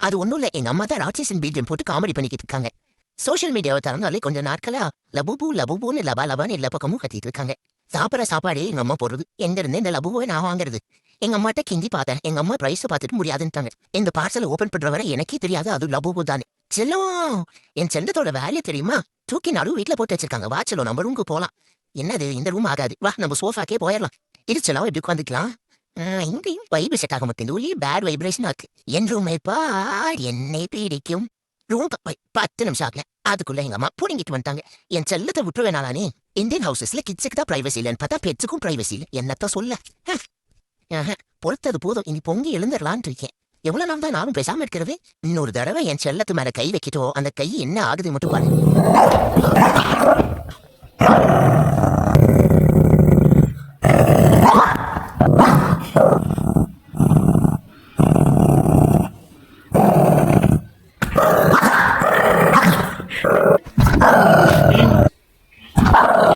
அது ஒண்ணும் இல்ல, எங்க அம்மா தான் ராட்சசன் பீஜம் போட்டு காமெடி பண்ணிக்கிட்டு இருக்காங்க. சோஷியல் மீடியாவை திறந்தாலே கொஞ்ச நாட்களா லபுபு லபுபுன்னு லபா லபான்னு எல்லா பக்கமும் கத்திட்டு இருக்காங்க. சாப்பிட்ற சாப்பாடே எங்க அம்மா போடுறது. எங்க இருந்து இந்த லபுவை நான் வாங்குறது? எங்க அம்மாட்ட கிண்டி பார்த்தேன். எங்க அம்மா பிரைஸ் பார்த்துட்டு முடியாதுன்ட்டாங்க. இந்த பார்சலை ஓபன் பண்ற வரை எனக்கே தெரியாது அது லபுபு தானே. செல்லம், என் செல்லத்தோட வேலையை தெரியுமா? தூக்கி நடு வீட்டுல போட்டு வச்சிருக்காங்க. வா செல்லம், நம்ம ரூமுக்கு போலாம். என்னது இந்த ரூம் ஆகாது, வா நம்ம சோஃபாக்கே போயிடலாம். இது செல்லம், எப்படி உட்காந்துக்கலாம்? இங்கேயும் வைப் செட் ஆக மாட்டேங்குது. ஒரே பேட் வைப்ரேஷன் ஆக்கு. என் ரூமை பார் என்னை பிடிக்கும். ரூம் 10 நிமிஷம் ஆகல, அதுக்குள்ள எங்க அம்மா புடுங்கிட்டு வந்துட்டாங்க. என் செல்லத்தை விட்டுருவேனாலே. இந்தியன் ஹவுசஸ்ல கிட்ஸுக்கு தான் பிரைவசி இல்லைன்னு பார்த்தா பெட்ஸுக்கும் பிரைவசி இல்லை. என்னத்தான் சொல்ல? பொறுத்தது போதும், இனி பொங்கி எழுந்துடலான் இருக்கேன். எவ்வளவு நாள் தான் நானும் பேசாம இருக்கிறது? இன்னொரு தடவை என் செல்லத்து மேல கை வைக்கிட்டோ, அந்த கை என்ன ஆகுது மட்டும் பாரு.